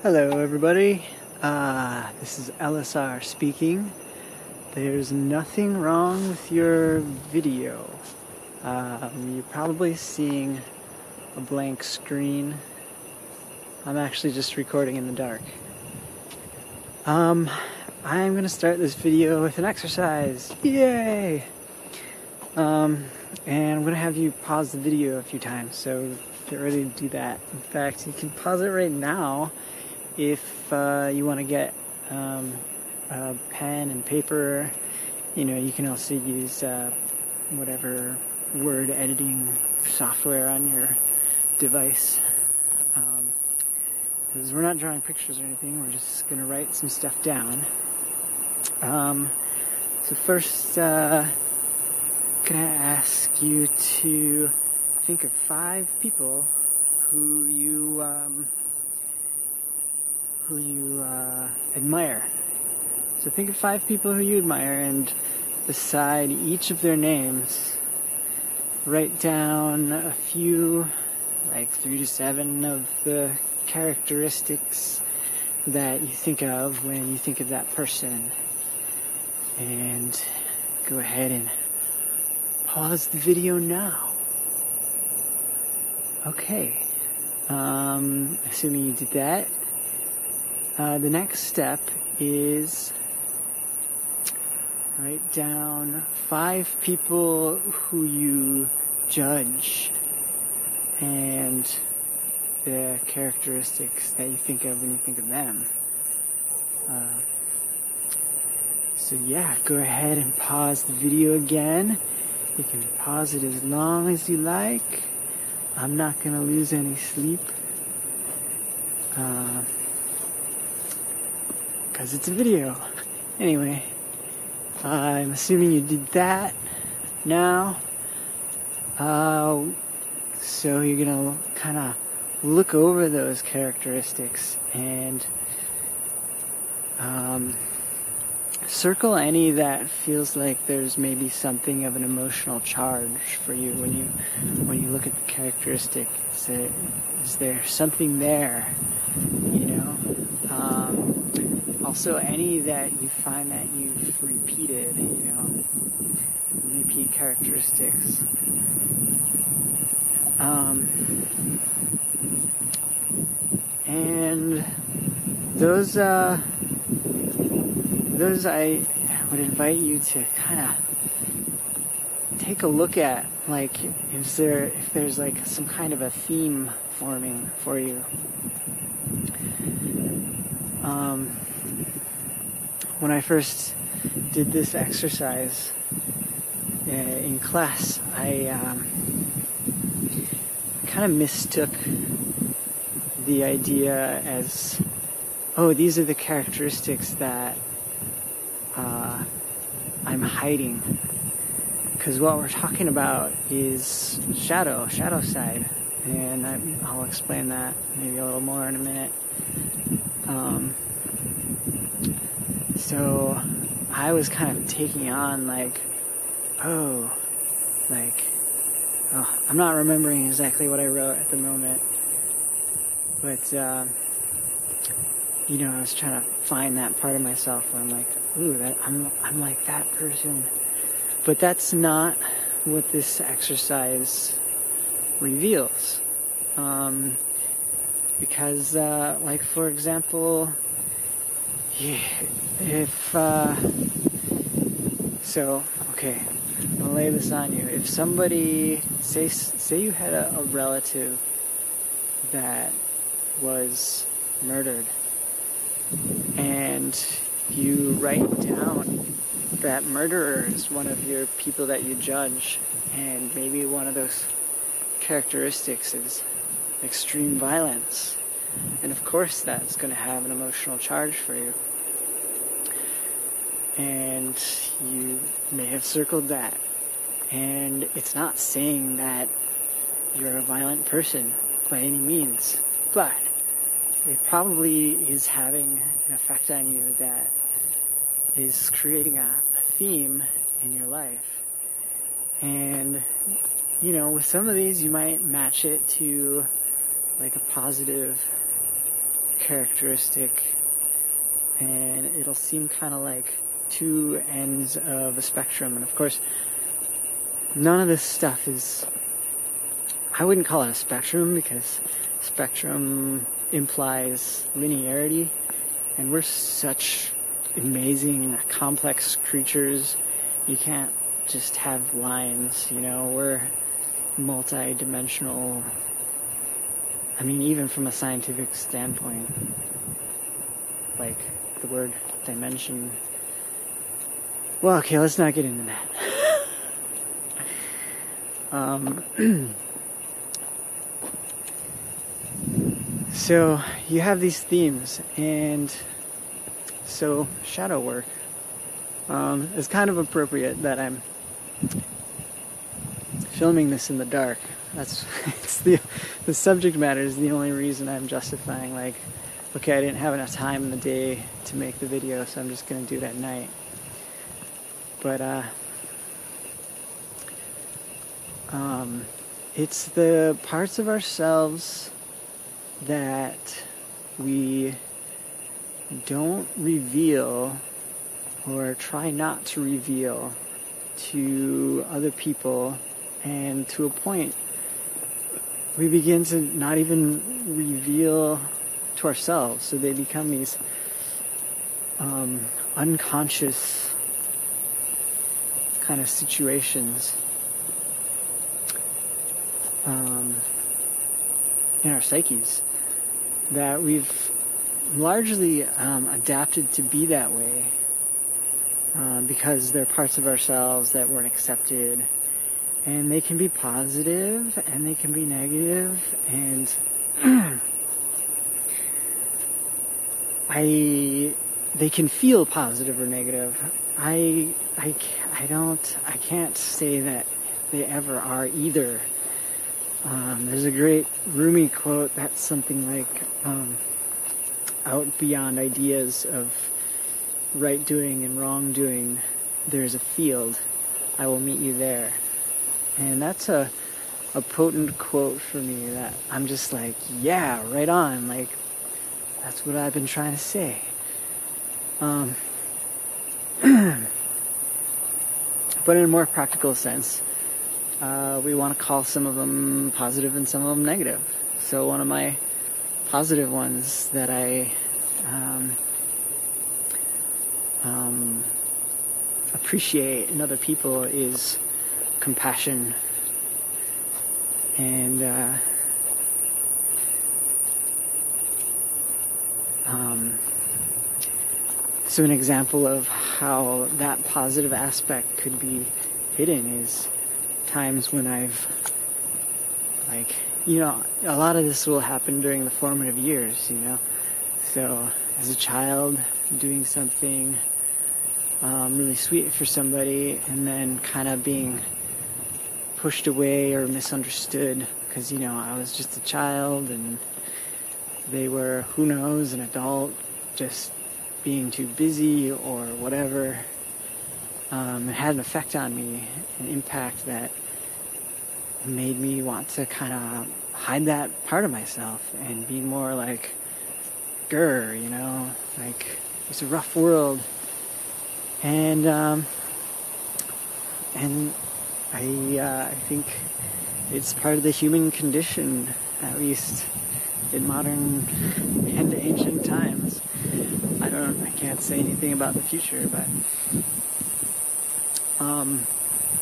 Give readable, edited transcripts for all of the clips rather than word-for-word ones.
Hello everybody, this is LSR speaking. There's nothing wrong with your video. You're probably seeing a blank screen. I'm actually just recording in the dark. I'm going to start this video with an exercise. Yay! And I'm going to have you pause the video a few times, so get ready to do that. In fact, you can pause it right now if you want to get a pen and paper. You can also use whatever word editing software on your device. Because we're not drawing pictures or anything, we're just going to write some stuff down. So first, I'm going to ask you to think of 5 people who you admire. So think of 5 people who you admire, and beside each of their names, write down a few, like 3 to 7 of the characteristics that you think of when you think of that person. And go ahead and pause the video now. Okay. Assuming you did that, the next step is write down 5 people who you judge and the characteristics that you think of when you think of them. So yeah, go ahead and pause the video again. You can pause it as long as you like. I'm not going to lose any sleep. Because it's a video. Anyway, I'm assuming you did that now. So you're going to kind of look over those characteristics and circle any that feels like there's maybe something of an emotional charge for you when you look at the characteristic. Is there something there? Also, any that you find that you've repeated, repeat characteristics. And those I would invite you to kind of take a look at, like, if there's like some kind of a theme forming for you. When I first did this exercise in class, I kind of mistook the idea as, oh, these are the characteristics that I'm hiding. Because what we're talking about is shadow side. And I'll explain that maybe a little more in a minute. So I was kind of taking on I'm not remembering exactly what I wrote at the moment, but I was trying to find that part of myself where I'm like, ooh, I'm like that person. But that's not what this exercise reveals. Because, for example, okay, I'll lay this on you. If somebody, say you had a relative that was murdered, and you write down that murderer is one of your people that you judge, and maybe one of those characteristics is extreme violence, and of course that's going to have an emotional charge for you. And you may have circled that. And it's not saying that you're a violent person by any means, but it probably is having an effect on you that is creating a theme in your life. And, with some of these you might match it to like a positive characteristic, and it'll seem kind of like two ends of a spectrum. And of course, none of this stuff is, I wouldn't call it a spectrum, because spectrum implies linearity, and we're such amazing, complex creatures. You can't just have lines, you know. We're multi-dimensional. I mean, even from a scientific standpoint, like the word dimension. Well, okay, let's not get into that. So you have these themes, and so shadow work is kind of appropriate that I'm filming this in the dark. It's the subject matter is the only reason I'm justifying, like, okay, I didn't have enough time in the day to make the video, so I'm just gonna do it at night. But it's the parts of ourselves that we don't reveal, or try not to reveal, to other people, and to a point we begin to not even reveal to ourselves. So they become these unconscious kind of situations in our psyches that we've largely adapted to be that way, because they're parts of ourselves that weren't accepted. And they can be positive, and they can be negative, and they can feel positive or negative. I can't say that they ever are either. There's a great Rumi quote that's something like, out beyond ideas of right doing and wrong doing, there's a field. I will meet you there. And that's a potent quote for me that I'm just like, yeah, right on. Like, that's what I've been trying to say. But in a more practical sense, we want to call some of them positive and some of them negative. So one of my positive ones that I appreciate in other people is compassion. And so an example of how that positive aspect could be hidden is times when I've, like, you know, a lot of this will happen during the formative years, you know. So as a child, doing something really sweet for somebody, and then kind of being pushed away or misunderstood because, you know, I was just a child and they were, who knows, an adult, just being too busy or whatever. It had an effect on me, an impact that made me want to kind of hide that part of myself and be more like, grr, you know, like, it's a rough world. And I think it's part of the human condition, at least in modern and ancient times. I can't say anything about the future, but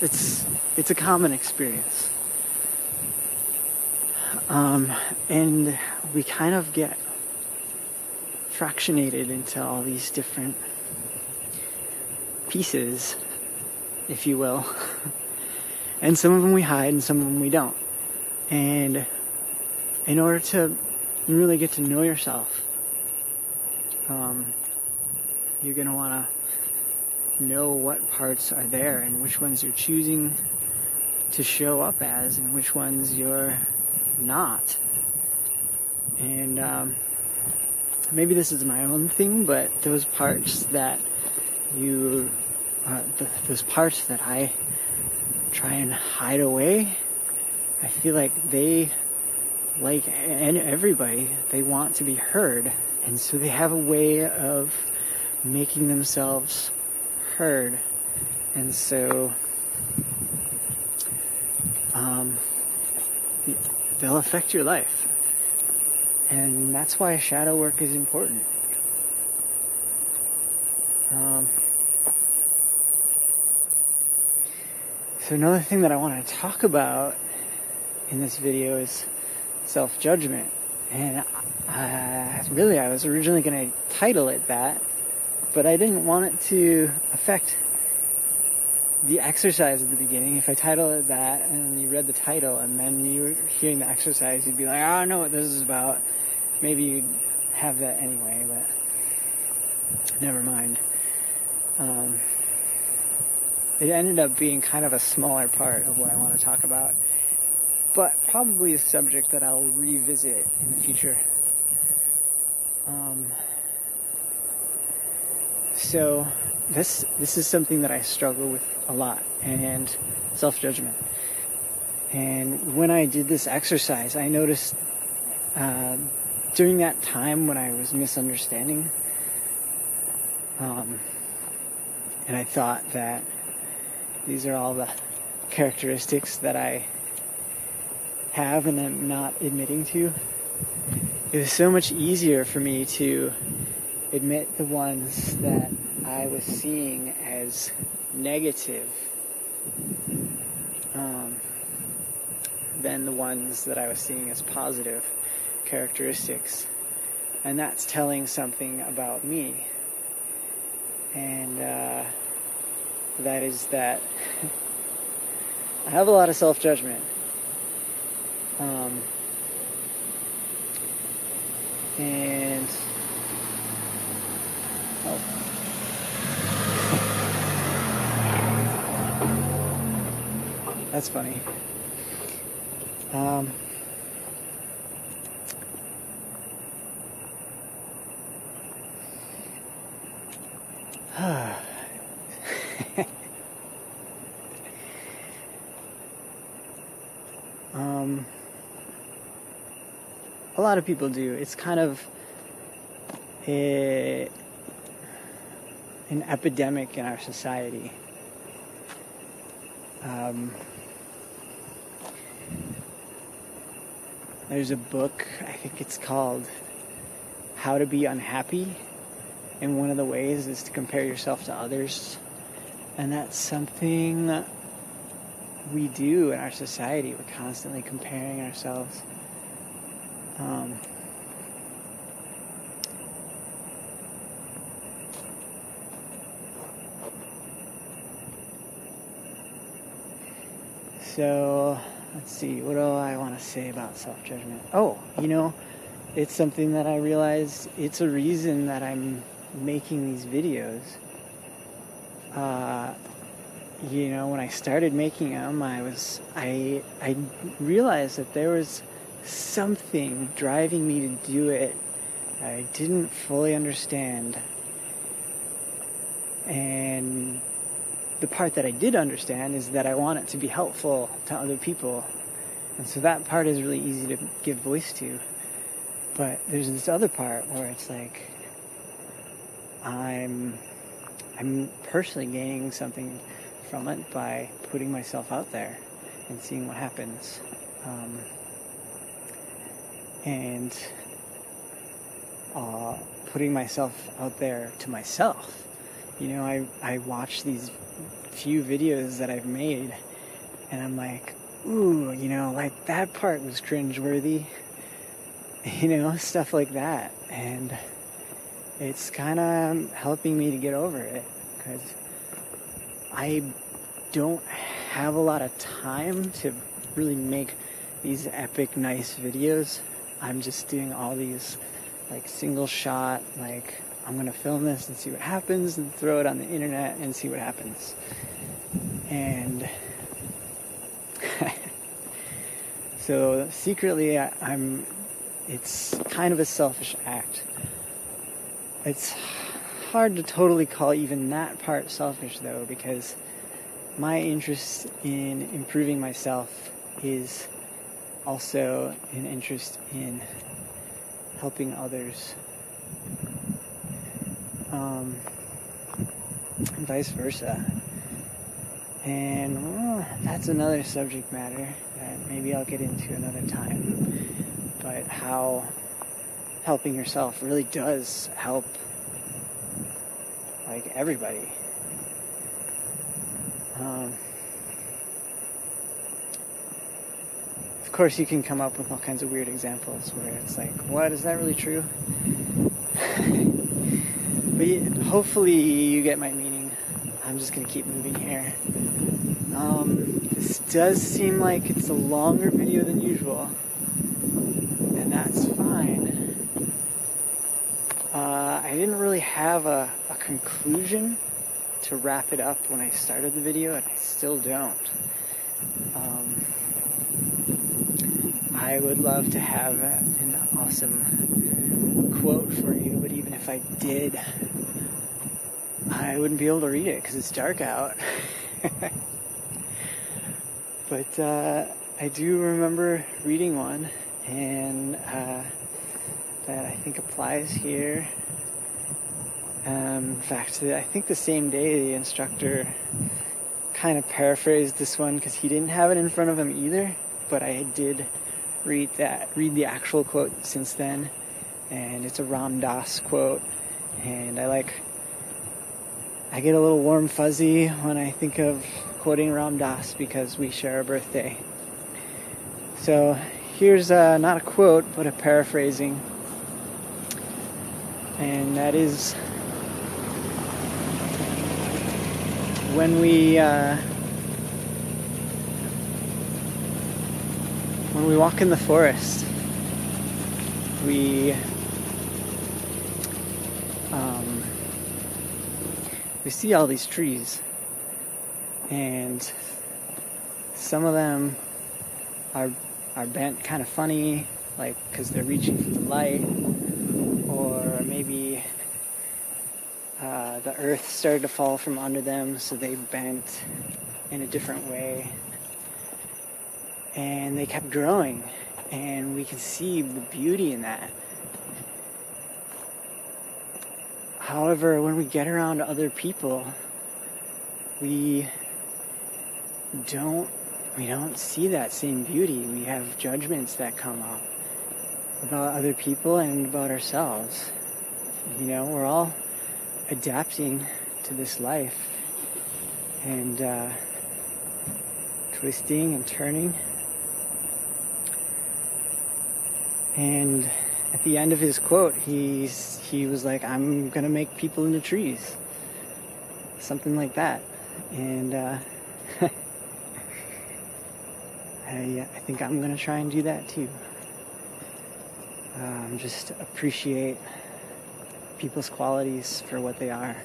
it's a common experience. And we kind of get fractionated into all these different pieces, if you will. And some of them we hide and some of them we don't. And in order to really get to know yourself, you're going to want to know what parts are there and which ones you're choosing to show up as and which ones you're not. And maybe this is my own thing, but those parts that those parts that I try and hide away, I feel like they, like everybody, they want to be heard, And so they have a way of making themselves heard. And so they'll affect your life. And that's why shadow work is important. So another thing that I want to talk about in this video is self-judgment. And I was originally going to title it that, but I didn't want it to affect the exercise at the beginning. If I title it that and you read the title and then you were hearing the exercise, you'd be like, I don't know what this is about. Maybe you'd have that anyway, but never mind. It ended up being kind of a smaller part of what I want to talk about, but probably a subject that I'll revisit in the future. So this is something that I struggle with a lot, and self-judgment. And when I did this exercise, I noticed during that time when I was misunderstanding, and I thought that these are all the characteristics that I have and I'm not admitting to, it was so much easier for me to admit the ones that I was seeing as negative than the ones that I was seeing as positive characteristics. And that's telling something about me. And that is that I have a lot of self-judgment. And that's funny. A lot of people do. It's kind of an epidemic in our society. There's a book, I think it's called How to Be Unhappy, and one of the ways is to compare yourself to others. And that's something we do in our society. We're constantly comparing ourselves. So, let's see, what do I want to say about self-judgment? Oh, it's something that I realized it's a reason that I'm making these videos. When I started making them, I realized that there was something driving me to do it that I didn't fully understand. And the part that I did understand is that I want it to be helpful to other people. And so that part is really easy to give voice to. But there's this other part where it's like I'm personally gaining something from it by putting myself out there and seeing what happens. And putting myself out there to myself. I watch these few videos that I've made and I'm like, ooh, like that part was cringeworthy. Stuff like that. And it's kind of helping me to get over it, because I don't have a lot of time to really make these epic, nice videos. I'm just doing all these like single shot, like I'm going to film this and see what happens and throw it on the internet and see what happens. And so secretly it's kind of a selfish act. It's hard to totally call even that part selfish though, because my interest in improving myself is also an interest in helping others And vice versa. And well, that's another subject matter that maybe I'll get into another time. But how helping yourself really does help, like, everybody. Of course, you can come up with all kinds of weird examples where it's like, what, is that really true? But hopefully you get my meaning. I'm just going to keep moving here. This does seem like it's a longer video than usual, and that's fine. I didn't really have a conclusion to wrap it up when I started the video, and I still don't. I would love to have an awesome quote for you, but even if I did, I wouldn't be able to read it because it's dark out. But I do remember reading one, and that I think applies here. In fact, I think the same day the instructor kind of paraphrased this one because he didn't have it in front of him either, but I did read the actual quote since then, and it's a Ram Dass quote, and I get a little warm fuzzy when I think of quoting Ram Dass because we share a birthday. So here's not a quote but a paraphrasing, and that is, when we walk in the forest, we see all these trees, and some of them are bent kind of funny, like because they're reaching for the light, or maybe the earth started to fall from under them, so they bent in a different way, and they kept growing, and we can see the beauty in that. However, when we get around other people, we don't see that same beauty. We have judgments that come up about other people and about ourselves. You know, we're all adapting to this life and twisting and turning. And at the end of his quote, he was like, I'm gonna make people into trees. Something like that. And I think I'm gonna try and do that too. Just appreciate people's qualities for what they are,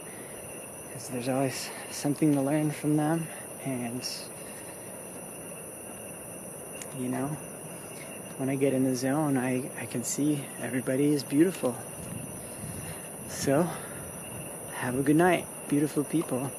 because there's always something to learn from them, and you know, when I get in the zone, I can see everybody is beautiful. So have a good night, beautiful people.